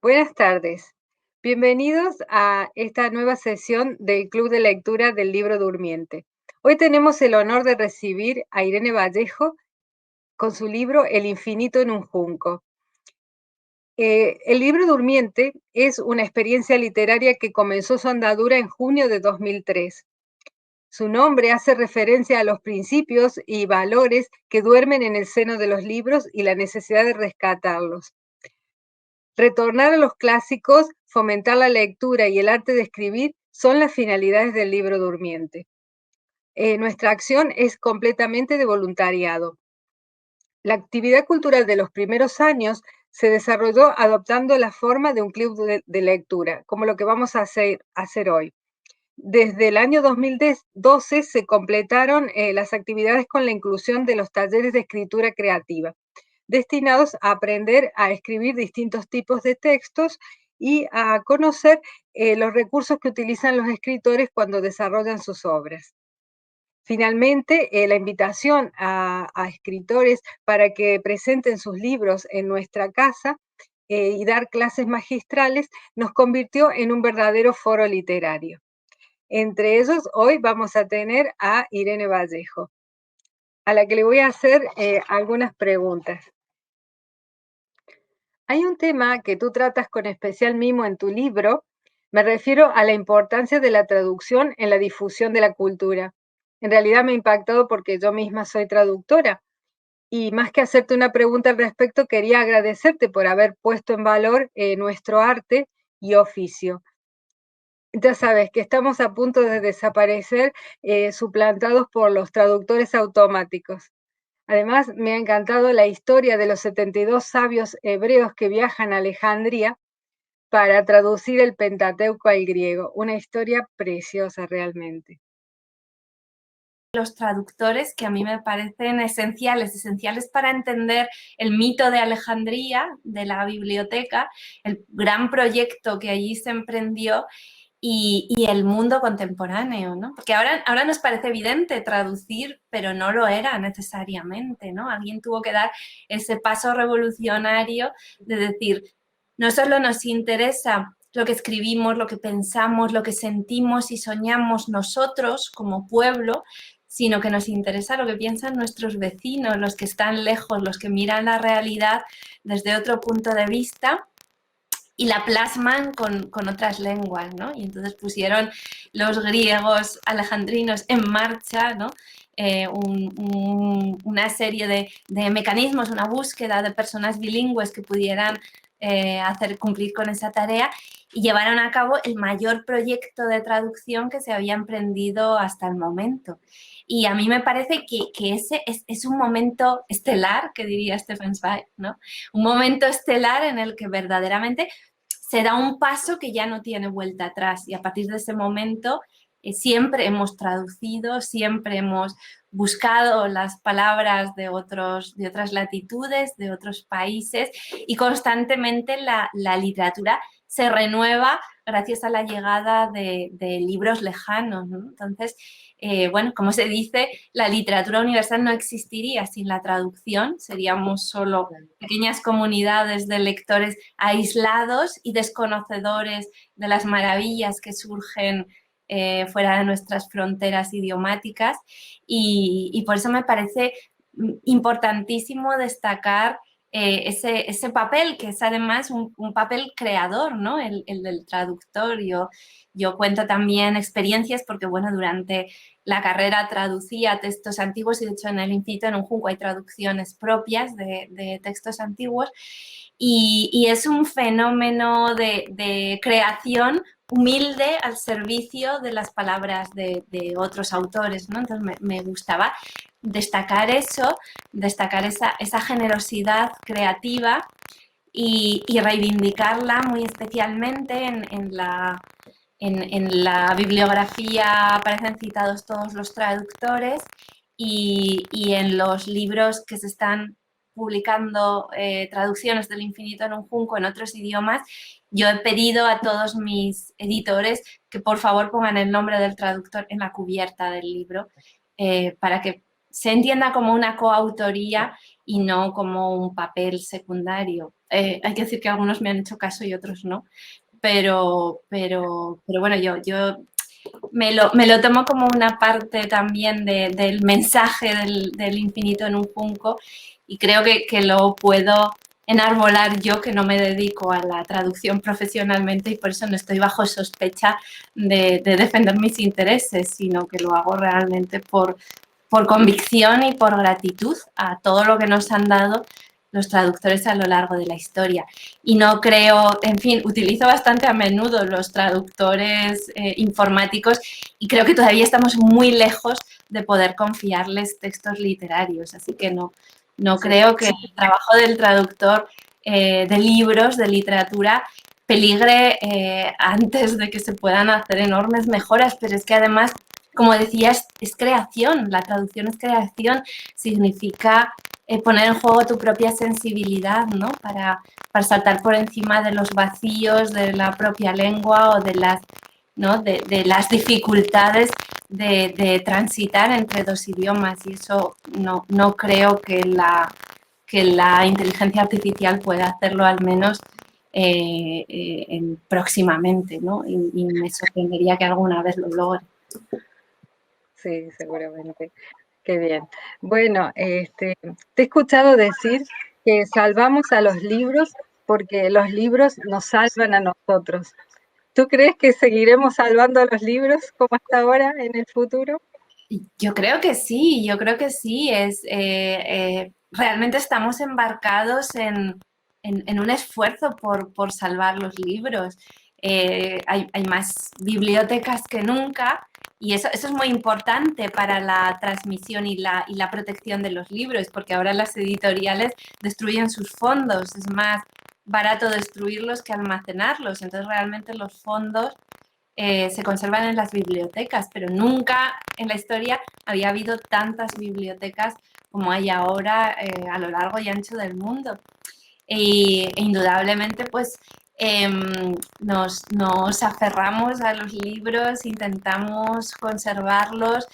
Buenas tardes. Bienvenidos a esta nueva sesión del Club de Lectura del Libro Durmiente. Hoy tenemos el honor de recibir a Irene Vallejo con su libro El infinito en un junco. El libro Durmiente es una experiencia literaria que comenzó su andadura en junio de 2003. Su nombre hace referencia a los principios y valores que duermen en el seno de los libros y la necesidad de rescatarlos. Retornar a los clásicos, fomentar la lectura y el arte de escribir son las finalidades del libro durmiente. Nuestra acción es completamente de voluntariado. La actividad cultural de los primeros años se desarrolló adoptando la forma de un club de lectura, como lo que vamos a hacer hoy. Desde el año 2012 se completaron las actividades con la inclusión de los talleres de escritura creativa, destinados a aprender a escribir distintos tipos de textos y a conocer los recursos que utilizan los escritores cuando desarrollan sus obras. Finalmente, la invitación a escritores para que presenten sus libros en nuestra casa y dar clases magistrales nos convirtió en un verdadero foro literario. Entre ellos, hoy vamos a tener a Irene Vallejo, a la que le voy a hacer algunas preguntas. Hay un tema que tú tratas con especial mimo en tu libro, me refiero a la importancia de la traducción en la difusión de la cultura. En realidad me ha impactado porque yo misma soy traductora y más que hacerte una pregunta al respecto, quería agradecerte por haber puesto en valor nuestro arte y oficio. Ya sabes que estamos a punto de desaparecer, suplantados por los traductores automáticos. Además, me ha encantado la historia de los 72 sabios hebreos que viajan a Alejandría para traducir el Pentateuco al griego. Una historia preciosa realmente. Los traductores que a mí me parecen esenciales para entender el mito de Alejandría, de la biblioteca, el gran proyecto que allí se emprendió y el mundo contemporáneo, ¿no? Porque ahora nos parece evidente traducir, pero no lo era necesariamente, ¿no? Alguien tuvo que dar ese paso revolucionario de decir, no solo nos interesa lo que escribimos, lo que pensamos, lo que sentimos y soñamos nosotros como pueblo, sino que nos interesa lo que piensan nuestros vecinos, los que están lejos, los que miran la realidad desde otro punto de vista y la plasman con otras lenguas, ¿no? Y entonces pusieron los griegos alejandrinos en marcha, ¿no? Una serie de mecanismos, una búsqueda de personas bilingües que pudieran cumplir con esa tarea y llevaron a cabo el mayor proyecto de traducción que se había emprendido hasta el momento. Y a mí me parece que ese es un momento estelar, que diría Stefan Zweig, ¿no? Un momento estelar en el que verdaderamente se da un paso que ya no tiene vuelta atrás y a partir de ese momento siempre hemos traducido, siempre hemos buscado las palabras de otras latitudes, de otros países y constantemente la literatura se renueva gracias a la llegada de libros lejanos, ¿no? Entonces, bueno, como se dice, la literatura universal no existiría sin la traducción, seríamos solo pequeñas comunidades de lectores aislados y desconocedores de las maravillas que surgen fuera de nuestras fronteras idiomáticas y por eso me parece importantísimo destacar ese papel, que es además un papel creador, ¿no? El del traductor. Yo cuento también experiencias porque, bueno, durante la carrera traducía textos antiguos y, de hecho, en El infinito en un junco hay traducciones propias de textos antiguos y es un fenómeno de creación humilde al servicio de las palabras de otros autores, ¿no? Entonces me gustaba destacar eso, destacar esa generosidad creativa y reivindicarla muy especialmente en la bibliografía aparecen citados todos los traductores y en los libros que se están publicando traducciones del infinito en un junco en otros idiomas, yo he pedido a todos mis editores que por favor pongan el nombre del traductor en la cubierta del libro para que se entienda como una coautoría y no como un papel secundario. hay que decir que algunos me han hecho caso y otros no. Pero bueno, yo me lo tomo como una parte también del mensaje del infinito en un junco y creo que lo puedo enarbolar yo, que no me dedico a la traducción profesionalmente y por eso no estoy bajo sospecha de defender mis intereses, sino que lo hago realmente por convicción y por gratitud a todo lo que nos han dado los traductores a lo largo de la historia. Y no creo, en fin, utilizo bastante a menudo los traductores informáticos y creo que todavía estamos muy lejos de poder confiarles textos literarios, así que no Sí. creo que el trabajo del traductor de libros, de literatura, peligre antes de que se puedan hacer enormes mejoras, pero es que además, como decías, es creación, la traducción es creación, significa poner en juego tu propia sensibilidad, ¿no? Para saltar por encima de los vacíos de la propia lengua o de las, ¿no? de las dificultades de transitar entre dos idiomas y eso no creo que la inteligencia artificial pueda hacerlo al menos próximamente, ¿no? Y me sorprendería que alguna vez lo logre. Sí, seguramente. Qué bien. Bueno, te he escuchado decir que salvamos a los libros porque los libros nos salvan a nosotros. ¿Tú crees que seguiremos salvando a los libros como hasta ahora en el futuro? Yo creo que sí, yo creo que sí. Realmente estamos embarcados en un esfuerzo por salvar los libros. Hay más bibliotecas que nunca y eso es muy importante para la transmisión y la protección de los libros, porque ahora las editoriales destruyen sus fondos. Es más barato destruirlos que almacenarlos. Entonces, realmente los fondos se conservan en las bibliotecas, pero nunca en la historia había habido tantas bibliotecas como hay ahora a lo largo y ancho del mundo. Indudablemente, pues nos aferramos a los libros, intentamos conservarlos,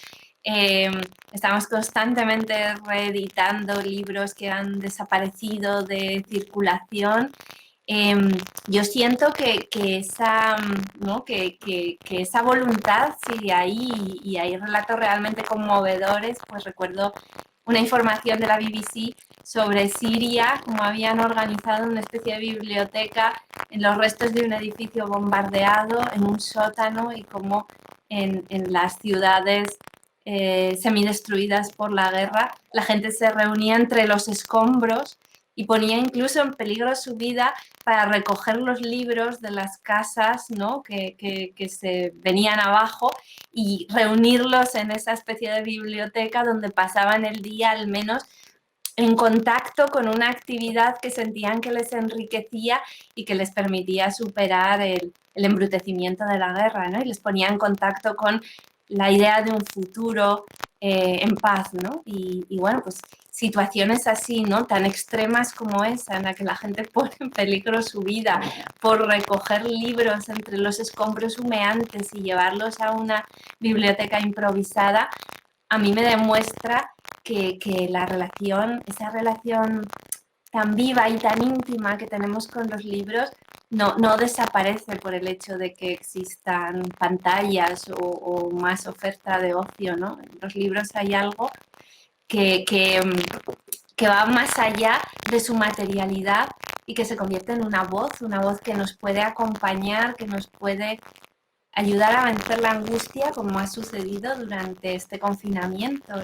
eh, estamos constantemente reeditando libros que han desaparecido de circulación. Yo siento ¿no? que esa voluntad sigue ahí y hay relatos realmente conmovedores. Pues recuerdo una información de la BBC sobre Siria, cómo habían organizado una especie de biblioteca en los restos de un edificio bombardeado en un sótano y cómo en las ciudades semidestruidas por la guerra la gente se reunía entre los escombros y ponía incluso en peligro su vida para recoger los libros de las casas, ¿no? que se venían abajo y reunirlos en esa especie de biblioteca donde pasaban el día al menos en contacto con una actividad que sentían que les enriquecía y que les permitía superar el embrutecimiento de la guerra, ¿no? Y les ponía en contacto con la idea de un futuro en paz, ¿no? Y bueno, pues situaciones así, ¿no? Tan extremas como esa, en la que la gente pone en peligro su vida por recoger libros entre los escombros humeantes y llevarlos a una biblioteca improvisada, a mí me demuestra que esa relación tan viva y tan íntima que tenemos con los libros no desaparece por el hecho de que existan pantallas o más oferta de ocio, ¿no? En los libros hay algo que va más allá de su materialidad y que se convierte en una voz que nos puede acompañar, que nos puede ayudar a vencer la angustia, como ha sucedido durante este confinamiento.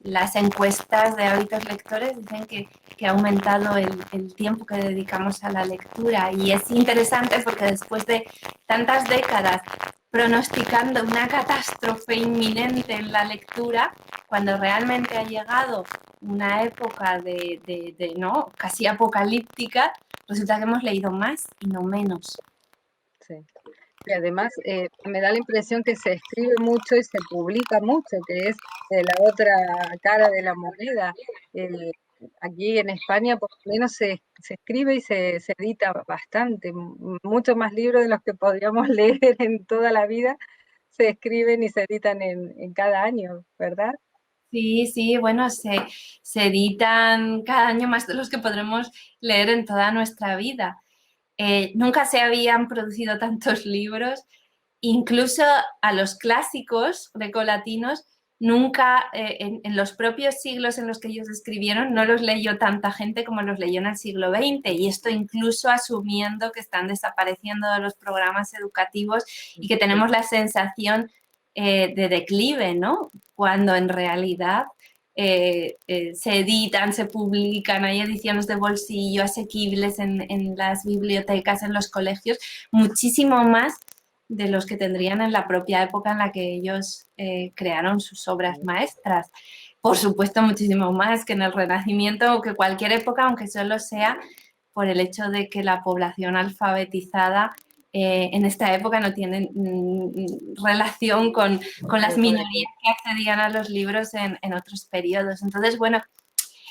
Las encuestas de hábitos lectores dicen que ha aumentado el tiempo que dedicamos a la lectura y es interesante porque después de tantas décadas pronosticando una catástrofe inminente en la lectura, cuando realmente ha llegado una época ¿no? casi apocalíptica, resulta que hemos leído más y no menos. Sí. Y además me da la impresión que se escribe mucho y se publica mucho, que es la otra cara de la moneda. Aquí en España por lo menos se escribe y se edita bastante, mucho más libros de los que podríamos leer en toda la vida, se escriben y se editan en cada año, ¿verdad? Sí, sí, bueno, se editan cada año más de los que podremos leer en toda nuestra vida. Nunca se habían producido tantos libros, incluso a los clásicos grecolatinos, nunca en los propios siglos en los que ellos escribieron, no los leyó tanta gente como los leyó en el siglo XX, y esto incluso asumiendo que están desapareciendo de los programas educativos y que tenemos la sensación de declive, ¿no? Cuando en realidad se editan, se publican, hay ediciones de bolsillo asequibles en las bibliotecas, en los colegios, muchísimo más de los que tendrían en la propia época en la que ellos crearon sus obras maestras. Por supuesto, muchísimo más que en el Renacimiento o que cualquier época, aunque solo sea por el hecho de que la población alfabetizada en esta época no tiene relación con las minorías que accedían a los libros en otros periodos. Entonces, bueno,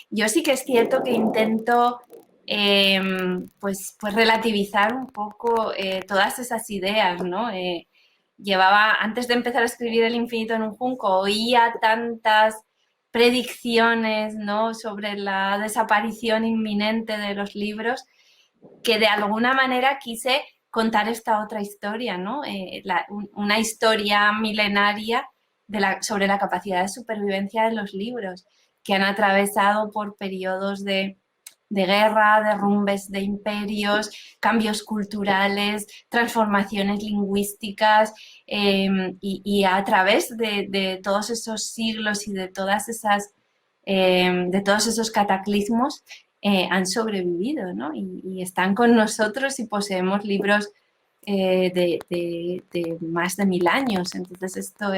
yo sí que es cierto que intento pues relativizar un poco todas esas ideas, ¿no? Antes de empezar a escribir El infinito en un junco, oía tantas predicciones, ¿no?, sobre la desaparición inminente de los libros, que de alguna manera quise contar esta otra historia, ¿no? Una historia milenaria sobre la capacidad de supervivencia de los libros, que han atravesado por periodos de guerra, derrumbes de imperios, cambios culturales, transformaciones lingüísticas, y a través de todos esos siglos y de todas esas de todos esos cataclismos han sobrevivido, ¿no? Y están con nosotros y poseemos libros de más de 1000 años. Entonces esto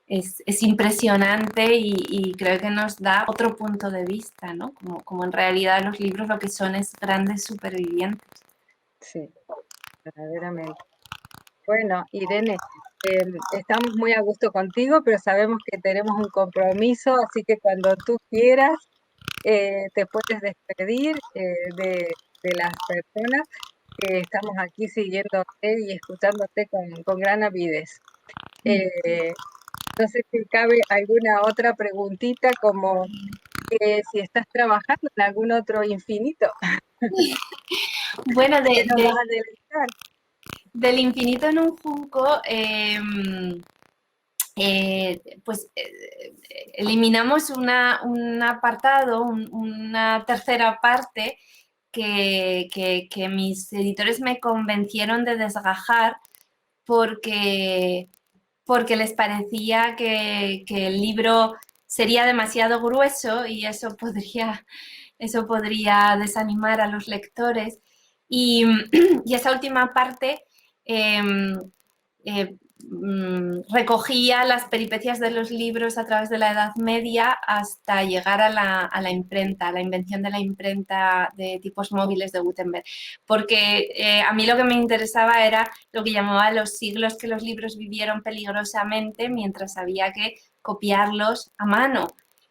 es impresionante y creo que nos da otro punto de vista, ¿no? Como en realidad los libros lo que son es grandes supervivientes. Sí, verdaderamente. Bueno, Irene, estamos muy a gusto contigo, pero sabemos que tenemos un compromiso, así que cuando tú quieras, te puedes despedir de las personas que estamos aquí siguiéndote y escuchándote con gran avidez. Eh, no sé si cabe alguna otra preguntita, como si estás trabajando en algún otro infinito Bueno, que nos vas a deleitar. del infinito en un junco, pues eliminamos un apartado, una tercera parte que mis editores me convencieron de desgajar porque, porque les parecía que el libro sería demasiado grueso y eso podría desanimar a los lectores. Y, y esa última parte eh, recogía las peripecias de los libros a través de la Edad Media hasta llegar a la imprenta, a la invención de la imprenta de tipos móviles de Gutenberg. Porque a mí lo que me interesaba era lo que llamaba los siglos que los libros vivieron peligrosamente mientras había que copiarlos a mano.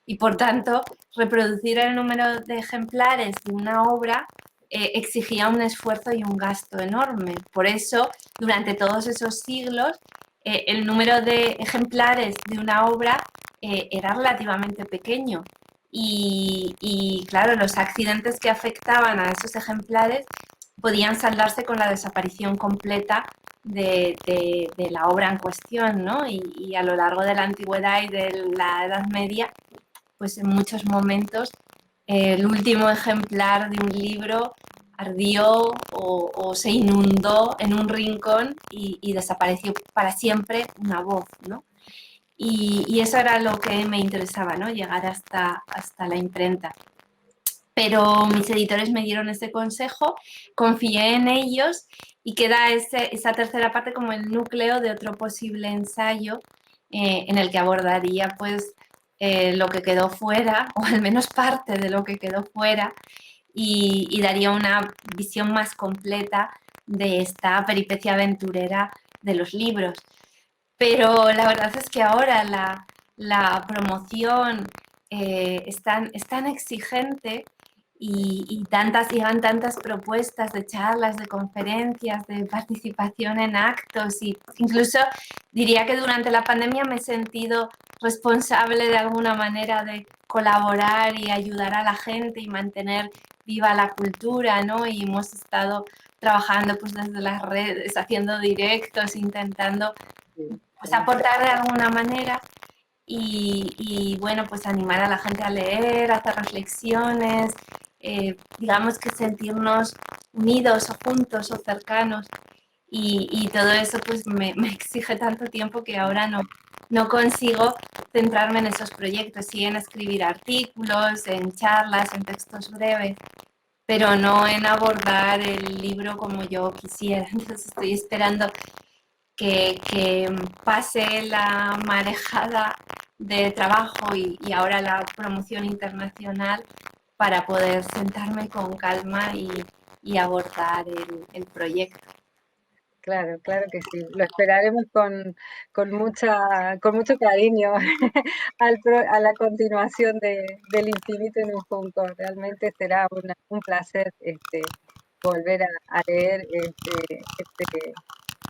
Y por tanto, reproducir el número de ejemplares de una obra exigía un esfuerzo y un gasto enorme. Por eso, durante todos esos siglos, el número de ejemplares de una obra era relativamente pequeño. Y claro, los accidentes que afectaban a esos ejemplares podían saldarse con la desaparición completa de la obra en cuestión, ¿no? Y a lo largo de la antigüedad y de la Edad Media, pues en muchos momentos el último ejemplar de un libro ardió o se inundó en un rincón y desapareció para siempre una voz, ¿no? Y eso era lo que me interesaba, ¿no? Llegar hasta la imprenta. Pero mis editores me dieron ese consejo, confié en ellos y queda esa tercera parte como el núcleo de otro posible ensayo en el que abordaría pues lo que quedó fuera, o al menos parte de lo que quedó fuera, y daría una visión más completa de esta peripecia aventurera de los libros. Pero la verdad es que ahora la promoción es tan exigente llegan tantas propuestas de charlas, de conferencias, de participación en actos, y incluso diría que durante la pandemia me he sentido responsable de alguna manera de colaborar y ayudar a la gente y mantener viva la cultura, ¿no? Y hemos estado trabajando pues desde las redes, haciendo directos, intentando pues aportar de alguna manera y bueno, pues animar a la gente a leer, a hacer reflexiones, digamos que sentirnos unidos o juntos o cercanos y todo eso pues me exige tanto tiempo que ahora no consigo centrarme en esos proyectos, sí en escribir artículos, en charlas, en textos breves, pero no en abordar el libro como yo quisiera. Entonces estoy esperando que pase la marejada de trabajo y ahora la promoción internacional para poder sentarme con calma y abordar el proyecto. Claro, claro que sí. Lo esperaremos con mucho cariño a la continuación del Infinito en un Junco. Realmente será un placer volver a leer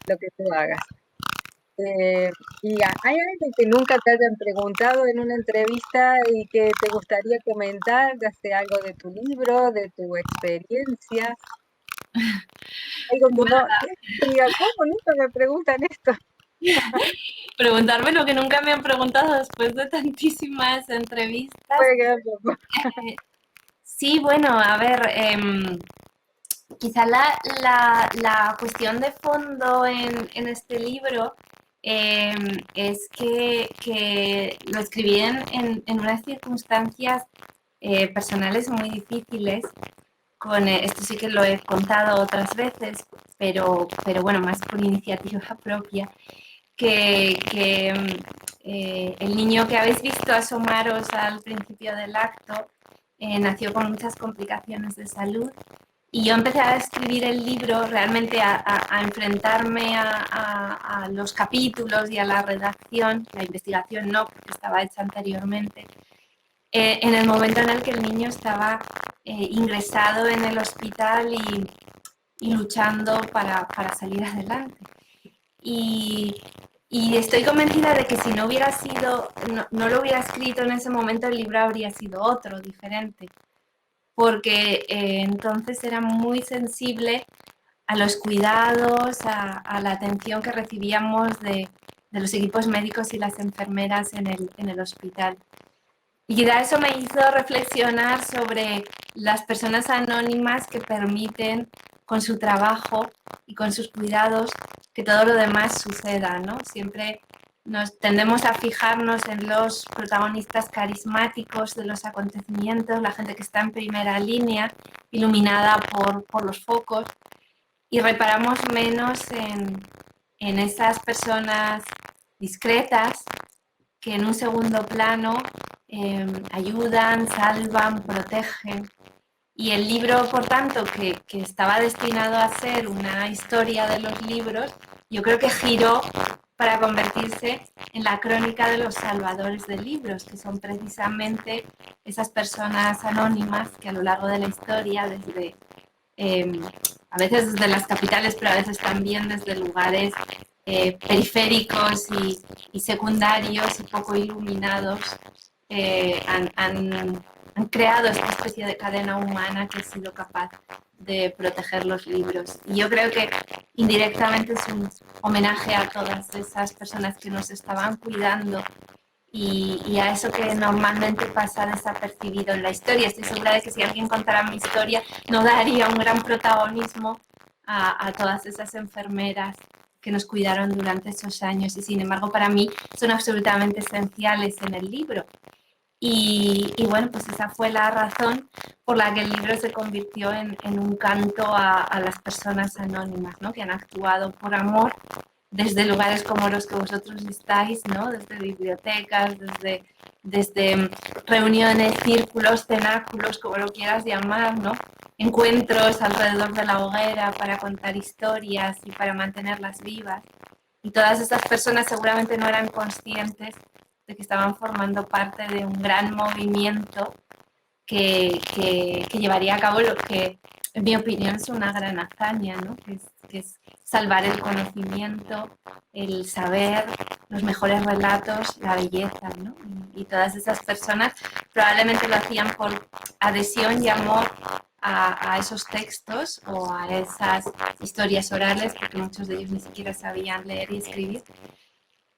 lo que tú hagas. ¿Hay algo que nunca te hayan preguntado en una entrevista y que te gustaría comentar, ya sea algo de tu libro, de tu experiencia? Algo que Bueno, no, que diga, ¿cómo nunca me preguntan esto? preguntarme lo que nunca me han preguntado después de tantísimas entrevistas. Puede quedar poco. Sí, bueno, a ver, quizá la cuestión de fondo en este libro es que lo escribí en unas circunstancias personales muy difíciles. Esto sí que lo he contado otras veces, pero bueno, más por iniciativa propia, que el niño que habéis visto asomaros al principio del acto nació con muchas complicaciones de salud y yo empecé a escribir el libro realmente a enfrentarme a los capítulos y a la redacción, la investigación no, porque estaba hecha anteriormente, en el momento en el que el niño estaba ingresado en el hospital y luchando para salir adelante. Y, y estoy convencida de que si no hubiera sido, no lo hubiera escrito en ese momento, el libro habría sido otro, diferente, porque entonces era muy sensible a los cuidados, a la atención que recibíamos de los equipos médicos y las enfermeras en el hospital. Y quizá eso me hizo reflexionar sobre las personas anónimas que permiten con su trabajo y con sus cuidados que todo lo demás suceda, ¿no? Siempre nos tendemos a fijarnos en los protagonistas carismáticos de los acontecimientos, la gente que está en primera línea, iluminada por los focos, y reparamos menos en esas personas discretas que en un segundo plano ayudan, salvan, protegen. Y el libro, por tanto, que estaba destinado a ser una historia de los libros, yo creo que giró para convertirse en la crónica de los salvadores de libros, que son precisamente esas personas anónimas que a lo largo de la historia, desde a veces desde las capitales, pero a veces también desde lugares periféricos y secundarios y poco iluminados, han creado esta especie de cadena humana que ha sido capaz de proteger los libros. Y yo creo que indirectamente es un homenaje a todas esas personas que nos estaban cuidando y a eso que normalmente pasa desapercibido en la historia. Estoy segura de que si alguien contara mi historia no daría un gran protagonismo a todas esas enfermeras que nos cuidaron durante esos años y sin embargo para mí son absolutamente esenciales en el libro. Y bueno, pues esa fue la razón por la que el libro se convirtió en un canto a las personas anónimas, ¿no? Que han actuado por amor desde lugares como los que vosotros estáis, ¿no? Desde bibliotecas, desde reuniones, círculos, cenáculos, como lo quieras llamar, ¿no? Encuentros alrededor de la hoguera para contar historias y para mantenerlas vivas. Y todas esas personas seguramente no eran conscientes de que estaban formando parte de un gran movimiento que llevaría a cabo lo que en mi opinión, es una gran hazaña, ¿no? Que es salvar el conocimiento, el saber, los mejores relatos, la belleza, ¿no? Y todas esas personas probablemente lo hacían por adhesión y amor a esos textos o a esas historias orales, porque muchos de ellos ni siquiera sabían leer y escribir.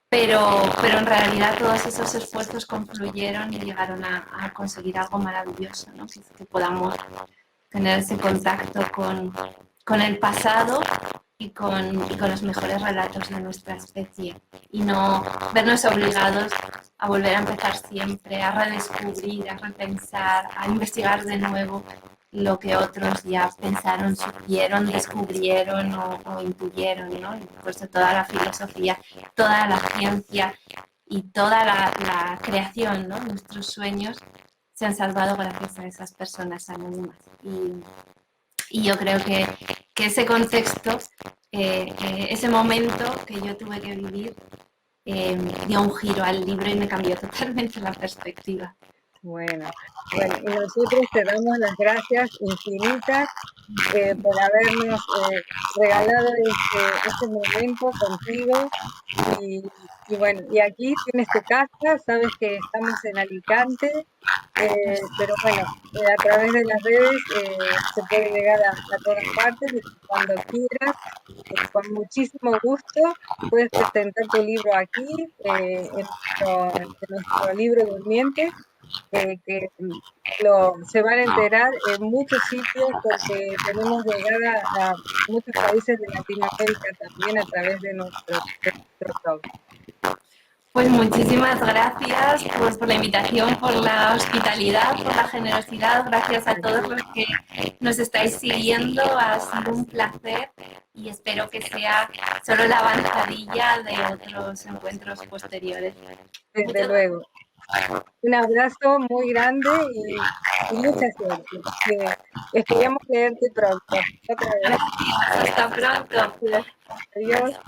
Pero en realidad todos esos esfuerzos confluyeron y llegaron a conseguir algo maravilloso, ¿no? Que podamos tener ese contacto con el pasado y con los mejores relatos de nuestra especie y no vernos obligados a volver a empezar siempre, a redescubrir, a repensar, a investigar de nuevo lo que otros ya pensaron, supieron, descubrieron o intuyeron, ¿no? Y por eso toda la filosofía, toda la ciencia y toda la creación, ¿no? Nuestros sueños se han salvado gracias a esas personas anónimas. Y yo creo que ese contexto, ese momento que yo tuve que vivir, dio un giro al libro y me cambió totalmente la perspectiva. Bueno, y nosotros te damos las gracias infinitas por habernos regalado este momento contigo. Y aquí tienes tu casa, sabes que estamos en Alicante, pero bueno, a través de las redes se puede llegar a todas partes y cuando quieras, con muchísimo gusto, puedes presentar tu libro aquí, en nuestro libro durmiente, que se van a enterar en muchos sitios porque tenemos llegada a muchos países de Latinoamérica también a través de nuestro blog. Pues muchísimas gracias por la invitación, por la hospitalidad, por la generosidad. Gracias a todos los que nos estáis siguiendo. Ha sido un placer y espero que sea solo la avanzadilla de otros encuentros posteriores. Desde luego. Un abrazo muy grande y mucha suerte. Esperamos leerte pronto. Otra vez. Gracias, hasta pronto. Adiós.